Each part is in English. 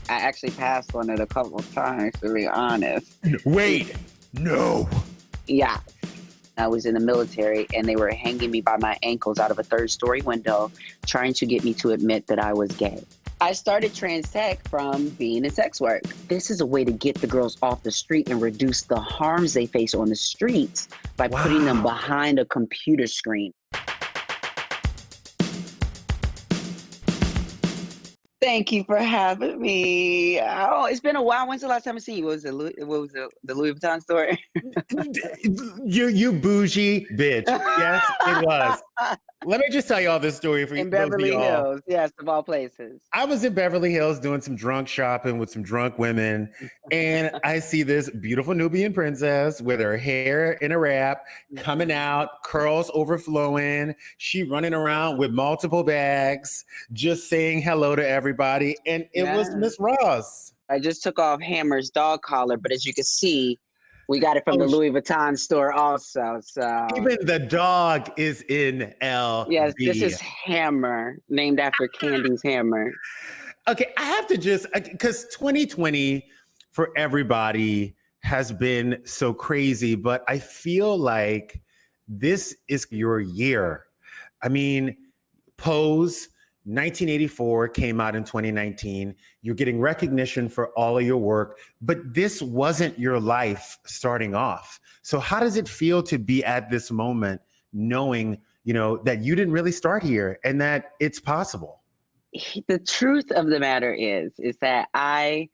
I actually passed on it a couple of times, to be honest. Wait, no. Yeah. I was in the military and they were hanging me by my ankles out of a third-story window, trying to get me to admit that I was gay. I started TransTech from being in sex work. This is a way to get the girls off the street and reduce the harms they face on the streets by putting them behind a computer screen. Thank you for having me. Oh, it's been a while. When's the last time I seen you? What was the Louis Vuitton store? You bougie bitch. Yes, it was. Let me just tell you all this story for In those of Beverly y'all. Hills, yes, of all places. I was in Beverly Hills doing some drunk shopping with some drunk women, and I see this beautiful Nubian princess with her hair in a wrap coming out, curls overflowing. She running around with multiple bags, just saying hello to everybody, and it was Miss Ross. I just took off Hammer's dog collar, but as you can see, we got it from the Louis Vuitton store also. So even the dog is in LV. Yes, this is Hammer, named after Candy's hammer. Okay, I have to just, because 2020 for everybody has been so crazy, but I feel like this is your year. I mean, Pose, 1984 came out in 2019. You're getting recognition for all of your work, but this wasn't your life starting off. So how does it feel to be at this moment knowing, that you didn't really start here and that it's possible? The truth of the matter is that I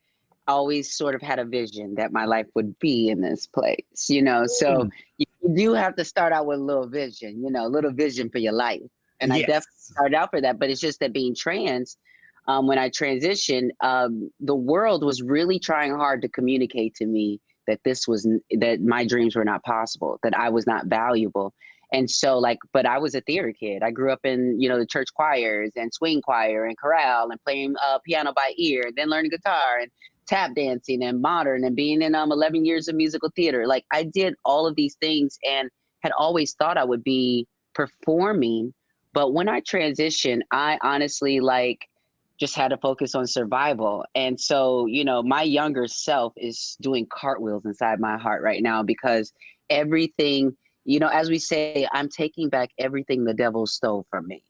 always sort of had a vision that my life would be in this place, so you do have to start out with a little vision, a little vision for your life. And I definitely started out for that, but it's just that being trans, when I transitioned, the world was really trying hard to communicate to me that that my dreams were not possible, that I was not valuable. And so but I was a theater kid. I grew up in, the church choirs and swing choir and chorale and playing piano by ear, and then learning guitar and tap dancing and modern and being in 11 years of musical theater. Like I did all of these things and had always thought I would be performing. But when I transitioned, I honestly just had to focus on survival. And so, my younger self is doing cartwheels inside my heart right now because everything, as we say, I'm taking back everything the devil stole from me.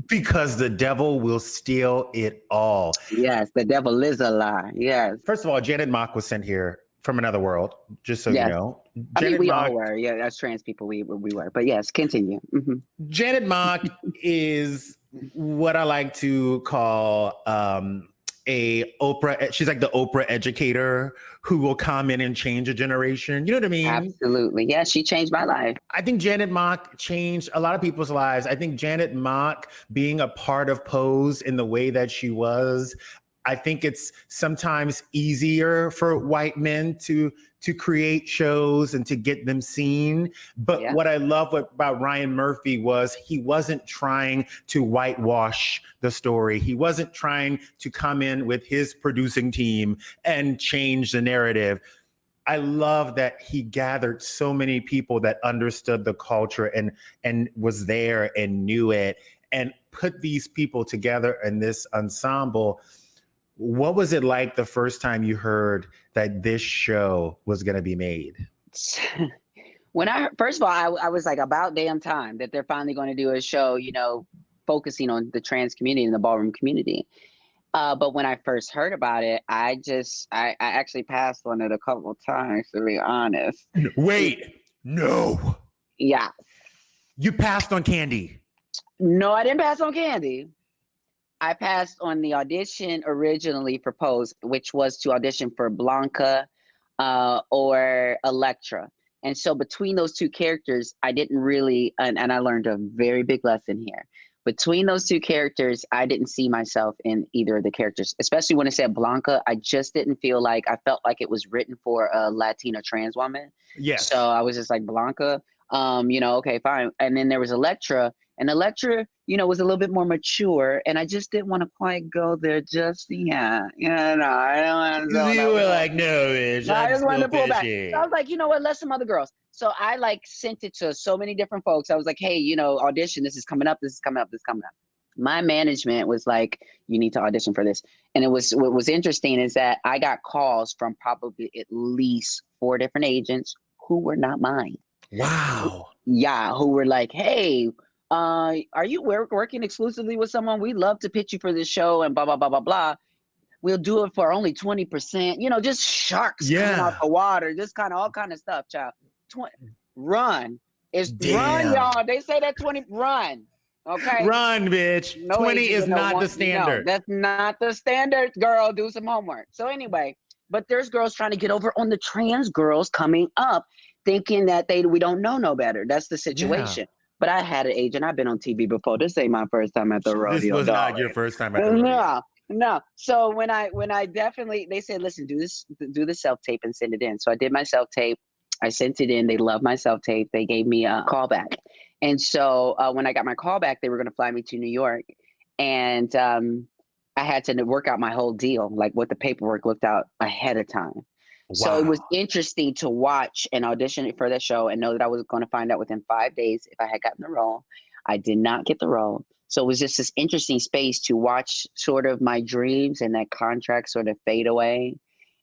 Because the devil will steal it all. Yes, the devil is a lie. Yes. First of all, Janet Mock was sent here from another world, just so you know. We all were. Yeah, as trans people, we were. But yes, continue. Mm-hmm. Janet Mock is what I like to call a Oprah. She's like the Oprah educator who will come in and change a generation. You know what I mean? Absolutely. Yeah, she changed my life. I think Janet Mock changed a lot of people's lives. I think Janet Mock being a part of Pose in the way that she was, I think it's sometimes easier for white men to create shows and to get them seen. But what I love about Ryan Murphy was he wasn't trying to whitewash the story. He wasn't trying to come in with his producing team and change the narrative. I love that he gathered so many people that understood the culture and was there and knew it and put these people together in this ensemble. What was it like the first time you heard that this show was going to be made? When first of all, I was like, about damn time that they're finally going to do a show, focusing on the trans community and the ballroom community. But when I first heard about it, I actually passed on it a couple of times, to be honest. Wait, no. Yeah. You passed on Candy. No, I didn't pass on Candy. I passed on the audition originally for Pose, which was to audition for Blanca or Electra. And so between those two characters, I didn't really, and I learned a very big lesson here. Between those two characters, I didn't see myself in either of the characters, especially when it said Blanca. I just didn't feel like, I felt like it was written for a Latina trans woman. Yes. So I was just like, Blanca, okay, fine. And then there was Electra. And Electra, was a little bit more mature, and I just didn't want to quite go there just yet. I don't want to. You were like, no, bitch. No, I just wanted to pull back. So I was like, let some other girls. So I sent it to so many different folks. I was like, hey, audition. This is coming up. This is coming up. This is coming up. My management was like, you need to audition for this. And what was interesting is that I got calls from probably at least 4 different agents who were not mine. Wow. Yeah, who were like, hey, are you working exclusively with someone? We'd love to pitch you for this show and blah, blah, blah, blah, blah. We'll do it for only 20%, just sharks coming out the water, just kind of all kind of stuff, child. Run. Run, y'all. They say that 20, run. Okay. Run, bitch. No 20 is not the standard. No, that's not the standard, girl. Do some homework. So anyway, but there's girls trying to get over on the trans girls coming up, thinking that we don't know no better. That's the situation. Yeah. But I had an agent. I've been on TV before. This ain't my first time at the rodeo. This was not your first time at the rodeo. No. So when I definitely, they said, listen, do the self-tape and send it in. So I did my self-tape. I sent it in. They loved my self-tape. They gave me a callback. And so when I got my callback, they were going to fly me to New York. And I had to work out my whole deal, like what the paperwork looked out ahead of time. Wow. So it was interesting to watch and audition for that show and know that I was going to find out within 5 days if I had gotten the role. I did not get the role. So it was just this interesting space to watch sort of my dreams and that contract sort of fade away.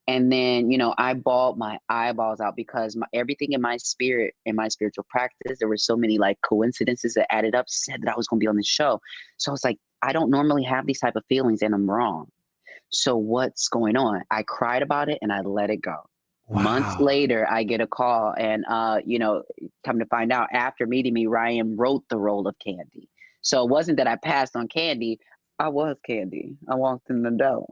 And then, I bawled my eyeballs out because everything in my spirit, in my spiritual practice, there were so many like coincidences that added up, said that I was going to be on the show. So I was like, I don't normally have these type of feelings and I'm wrong. So what's going on? I cried about it and I let it go. Wow. Months later, I get a call and, come to find out after meeting me, Ryan wrote the role of Candy. So it wasn't that I passed on Candy. I was Candy. I walked in the door.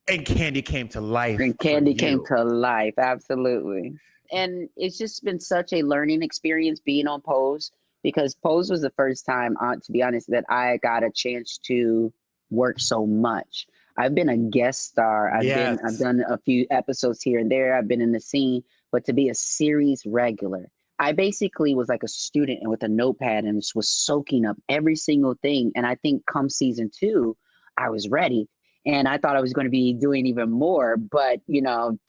And Candy came to life. And Candy came to life, absolutely. And it's just been such a learning experience being on Pose, because Pose was the first time, to be honest, that I got a chance to work so much. I've been a guest star. I've done a few episodes here and there. I've been in the scene, but to be a series regular, I basically was like a student and with a notepad and just was soaking up every single thing. And I think come season 2, I was ready. And I thought I was going to be doing even more, but,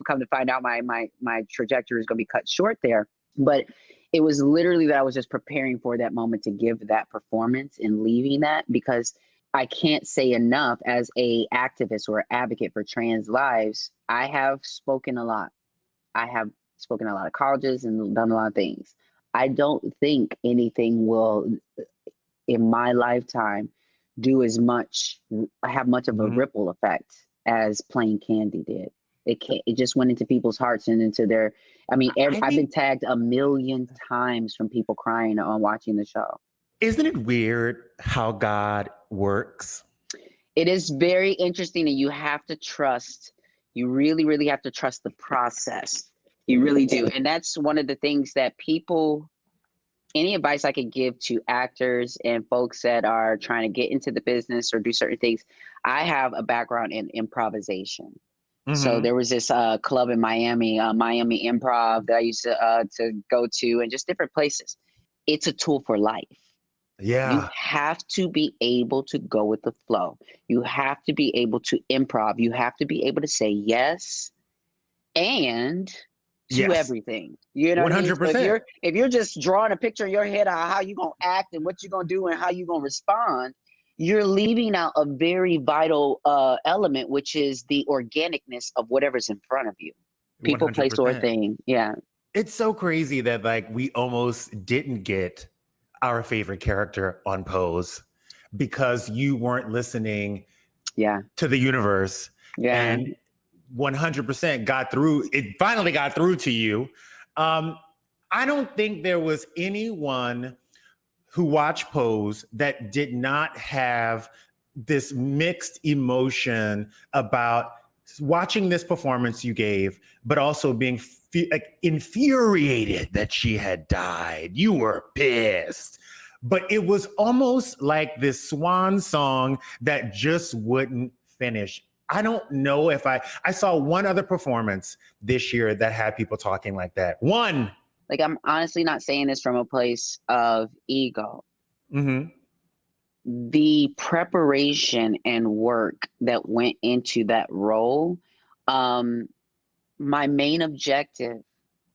come to find out my trajectory is going to be cut short there. But it was literally that I was just preparing for that moment to give that performance and leaving that, because I can't say enough as a activist or advocate for trans lives. I have spoken a lot. I have spoken at a lot of colleges and done a lot of things. I don't think anything will, in my lifetime, have much of a ripple effect as playing Candy did. It just went into people's hearts and into their, I've been tagged 1 million times from people crying on watching the show. Isn't it weird how God works? It is very interesting, and you have to trust, you really, really have to trust the process. You really do. And that's one of the things that any advice I could give to actors and folks that are trying to get into the business or do certain things. I have a background in improvisation. Mm-hmm. So there was this club in Miami, Miami Improv, that I used to go to, and just different places. It's a tool for life. Yeah. You have to be able to go with the flow. You have to be able to improv. You have to be able to say yes and to everything. You know 100%. What I mean? So if you're just drawing a picture in your head of how you're going to act and what you're going to do and how you're going to respond, you're leaving out a very vital element, which is the organicness of whatever's in front of you. People, 100%. Place, or thing. Yeah. It's so crazy that we almost didn't get our favorite character on Pose because you weren't listening to the universe. Yeah. And 100% got through. It finally got through to you. I don't think there was anyone who watched Pose that did not have this mixed emotion about watching this performance you gave, but also being infuriated that she had died. You were pissed. But it was almost like this swan song that just wouldn't finish. I don't know if I saw one other performance this year that had people talking like that. One. Like, I'm honestly not saying this from a place of ego. Mm-hmm. The preparation and work that went into that role, my main objective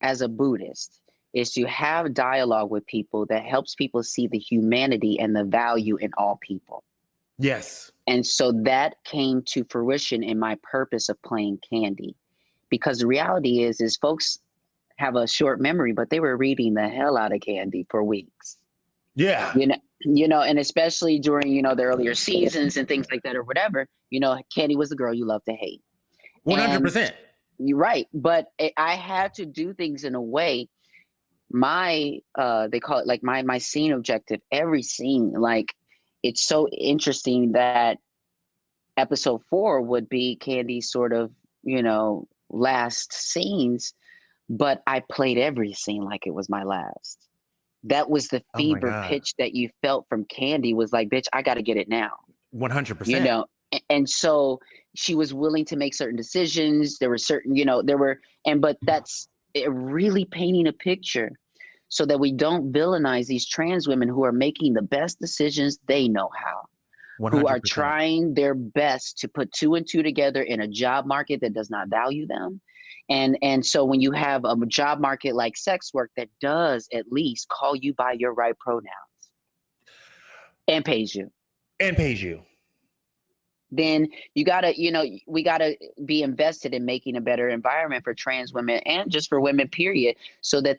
as a Buddhist is to have dialogue with people that helps people see the humanity and the value in all people. Yes. And so that came to fruition in my purpose of playing Candy. Because the reality is folks have a short memory, but they were reading the hell out of Candy for weeks. Yeah. And especially during, the earlier seasons and things like that or whatever, Candy was the girl you love to hate. 100%. You're right. But I had to do things in a way, they call it like my scene objective, every scene, like it's so interesting that episode 4 would be Candy's sort of, last scenes, but I played every scene like it was my last. That was the Oh my fever God. pitch that you felt from Candy was like, bitch, I got to get it now. 100%. And so she was willing to make certain decisions. There were certain, but that's really painting a picture so that we don't villainize these trans women who are making the best decisions they know how. 100%. Who are trying their best to put 2 and 2 together in a job market that does not value them. And so when you have a job market like sex work that does at least call you by your right pronouns and pays you. Then you gotta, we gotta be invested in making a better environment for trans women and just for women, period, so that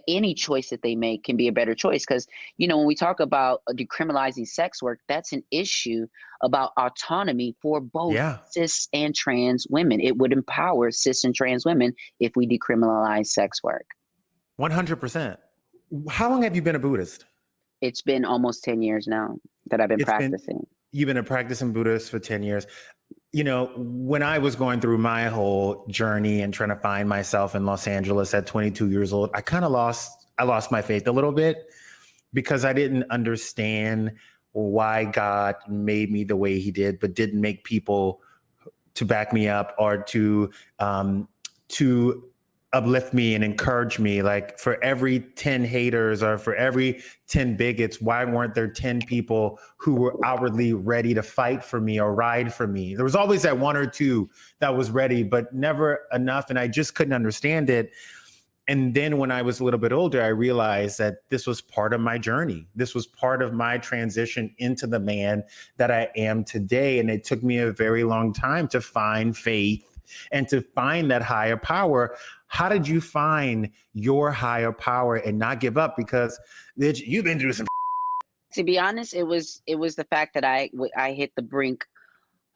any choice that they make can be a better choice. Because, when we talk about decriminalizing sex work, that's an issue about autonomy for both cis and trans women. It would empower cis and trans women if we decriminalize sex work. 100%. How long have you been a Buddhist? It's been almost 10 years now that I've been practicing. You've been a practicing Buddhist for 10 years. When I was going through my whole journey and trying to find myself in Los Angeles at 22 years old, I lost my faith a little bit because I didn't understand why God made me the way he did, but didn't make people to back me up or to uplift me and encourage me. Like for every 10 haters or for every 10 bigots, why weren't there 10 people who were outwardly ready to fight for me or ride for me? There was always that 1 or 2 that was ready, but never enough. And I just couldn't understand it. And then when I was a little bit older, I realized that this was part of my journey. This was part of my transition into the man that I am today. And it took me a very long time to find faith and to find that higher power. How did you find your higher power and not give up? Because you've been through some. To be honest, it was the fact that I hit the brink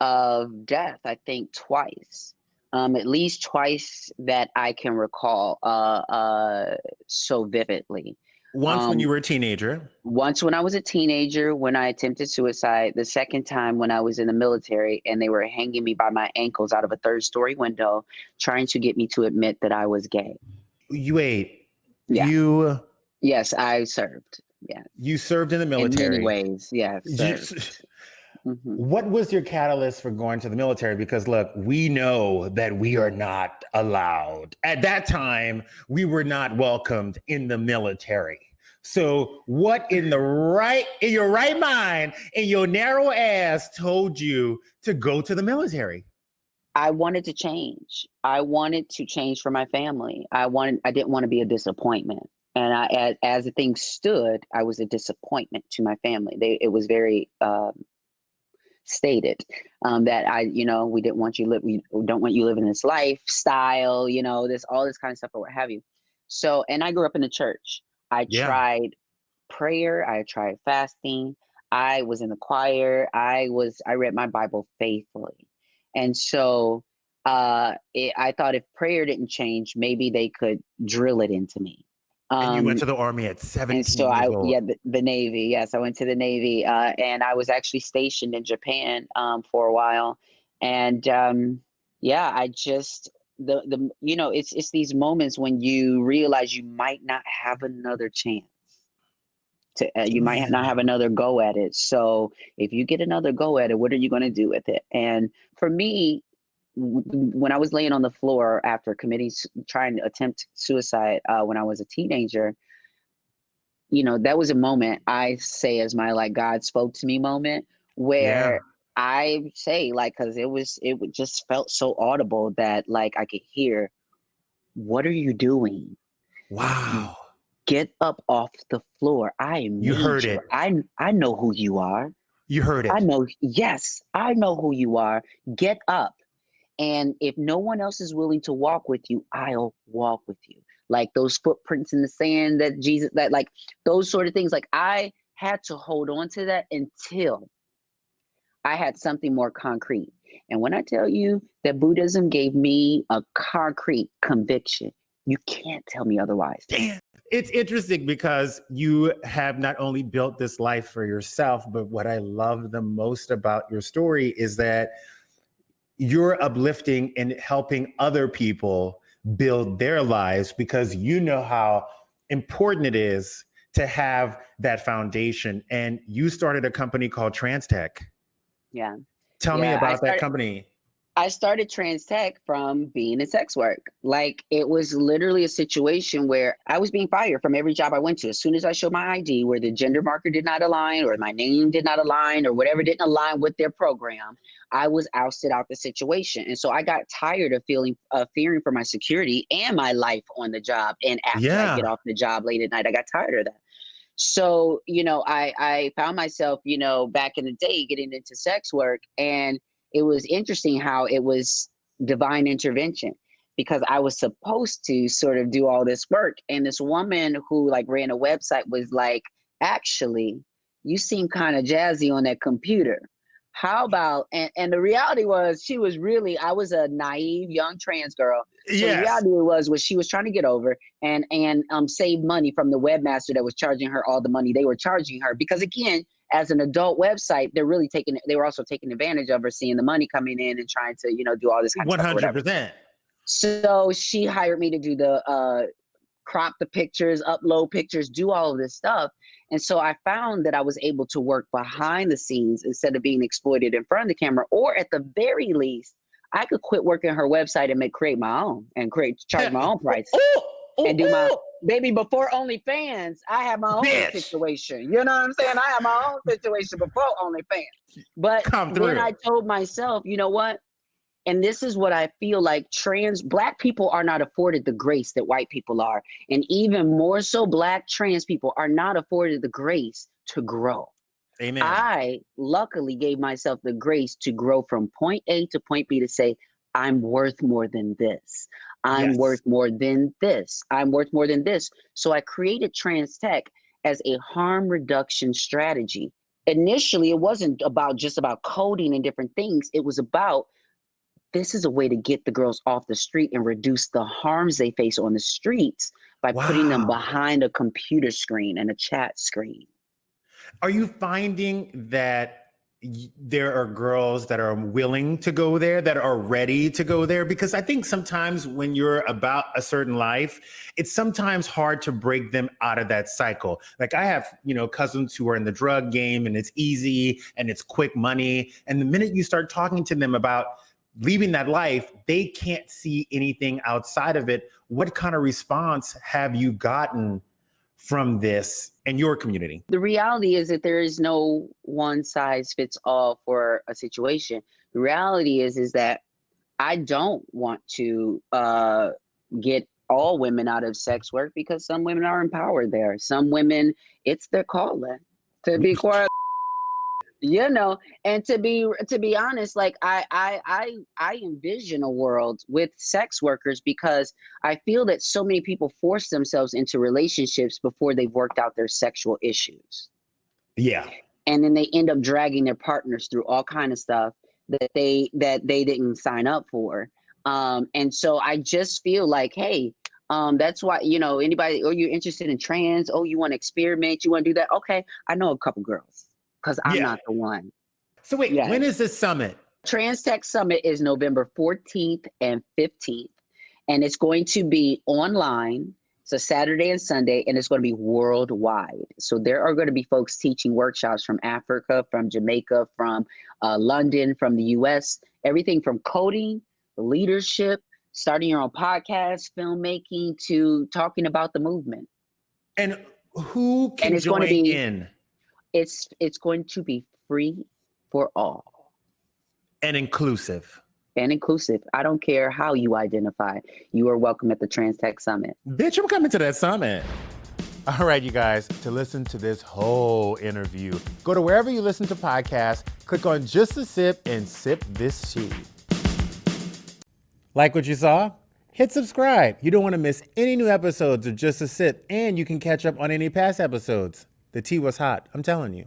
of death, I think twice, at least twice that I can recall so vividly. Once when you were a teenager. Once when I was a teenager, when I attempted suicide. The second time when I was in the military and they were hanging me by my ankles out of a 3rd-story window, trying to get me to admit that I was gay. Wait. Yeah. Yes, I served. Yeah. You served in the military. In many ways, yes. What was your catalyst for going to the military? Because look, we know that we are not allowed. At that time, we were not welcomed in the military. So what in your right mind, in your narrow ass told you to go to the military? I wanted to change. I wanted to change for my family. I didn't want to be a disappointment. And as the thing stood, I was a disappointment to my family. It was very stated that we didn't want we don't want you living this lifestyle, all this kind of stuff or what have you. So, and I grew up in the church. I tried prayer. I tried fasting. I was in the choir. I read my Bible faithfully. And so I thought if prayer didn't change, maybe they could drill it into me. And you went to the Army at 17 and so years old. The Navy. Yes, I went to the Navy, and I was actually stationed in Japan for a while. And I just it's these moments when you realize you might not have another chance. You might not have another go at it. So if you get another go at it, what are you going to do with it? And for me, when I was laying on the floor after trying to attempt suicide when I was a teenager, that was a moment I say as my God spoke to me moment where I say because it just felt so audible that I could hear, what are you doing? Wow. Get up off the floor. I You need heard you. it. I know who you are. You heard I it. know, yes, I know who you are. Get up. And if no one else is willing to walk with you, I'll walk with you. Like those footprints in the sand that Jesus, that like those sort of things. Like I had to hold on to that until I had something more concrete. And when I tell you that Buddhism gave me a concrete conviction, you can't tell me otherwise. Damn. It's interesting because you have not only built this life for yourself, but what I love the most about your story is that you're uplifting and helping other people build their lives because you know how important it is to have that foundation. And you started a company called TransTech. Yeah. Tell me Yeah. about that company. I started TransTech from being in sex work. Like it was literally a situation where I was being fired from every job I went to. As soon as I showed my ID where the gender marker did not align or my name did not align or whatever didn't align with their program, I was ousted out the situation. And so I got tired of fearing for my security and my life on the job. And after I get off the job late at night, I got tired of that. So, I found myself, back in the day getting into sex work, and it was interesting how it was divine intervention because I was supposed to sort of do all this work. And this woman who like ran a website was like, actually, you seem kind of jazzy on that computer. How about, and the reality was I was a naive young trans girl. So the reality was she was trying to get over and save money from the webmaster that was charging her all the money they were charging her. Because again, as an adult website, they were also taking advantage of her, seeing the money coming in and trying to, do all this kind of stuff. 100%. So she hired me to do the crop the pictures, upload pictures, do all of this stuff. And so I found that I was able to work behind the scenes instead of being exploited in front of the camera, or at the very least, I could quit working her website and create my own and charge my own price and do my baby before OnlyFans. I have my own situation. You know what I'm saying? I have my own situation before OnlyFans. But then I told myself, you know what? And this is what I feel like Black people are not afforded the grace that white people are. And even more so, Black trans people are not afforded the grace to grow. Amen. I luckily gave myself the grace to grow from point A to point B to say, I'm worth more than this. I'm worth more than this. I'm worth more than this. So I created TransTech as a harm reduction strategy. Initially, it wasn't just about coding and different things. It was about, this is a way to get the girls off the street and reduce the harms they face on the streets by putting them behind a computer screen and a chat screen. Are you finding that there are girls that are willing to go there, that are ready to go there? Because I think sometimes when you're about a certain life, it's sometimes hard to break them out of that cycle. Like I have, cousins who are in the drug game and it's easy and it's quick money. And the minute you start talking to them about leaving that life, they can't see anything outside of it. What kind of response have you gotten from this in your community? The reality is that there is no one size fits all for a situation. The reality is that I don't want to get all women out of sex work because some women are empowered there. Some women, it's their calling to be quiet. And to be honest, like I envision a world with sex workers because I feel that so many people force themselves into relationships before they've worked out their sexual issues. Yeah. And then they end up dragging their partners through all kind of stuff that they didn't sign up for. And so I just feel like, hey, that's why, anybody, you're interested in trans, you want to experiment, you want to do that. Okay. I know a couple girls. Because I'm not the one. So wait, when is this summit? TransTech Summit is November 14th and 15th. And it's going to be online. It's a Saturday and Sunday, and it's going to be worldwide. So there are going to be folks teaching workshops from Africa, from Jamaica, from London, from the US, everything from coding, leadership, starting your own podcast, filmmaking, to talking about the movement. And who can join in? It's going to be free for all. And inclusive. I don't care how you identify. You are welcome at the TransTech Summit. Bitch, I'm coming to that summit. All right, you guys, to listen to this whole interview, go to wherever you listen to podcasts, click on Just a Sip and sip this tea. Like what you saw? Hit subscribe. You don't want to miss any new episodes of Just a Sip, and you can catch up on any past episodes. The tea was hot, I'm telling you.